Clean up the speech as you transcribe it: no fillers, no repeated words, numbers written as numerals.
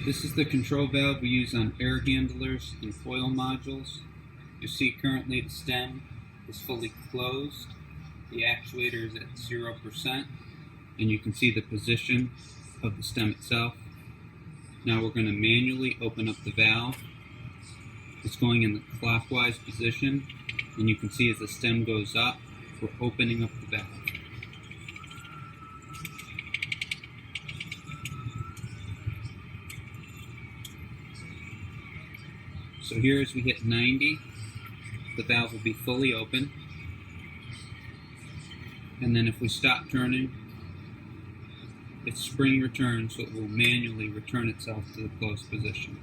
This is the control valve we use on air handlers and foil modules. You see currently the stem is fully closed. The actuator is at 0%, and you can see the position of the stem itself. Now we're going to manually open up the valve. It's going in the clockwise position, and you can see as the stem goes up, we're opening up the valve. So here as we hit 90, the valve will be fully open. And then if we stop turning, its spring returns, so it will manually return itself to the closed position.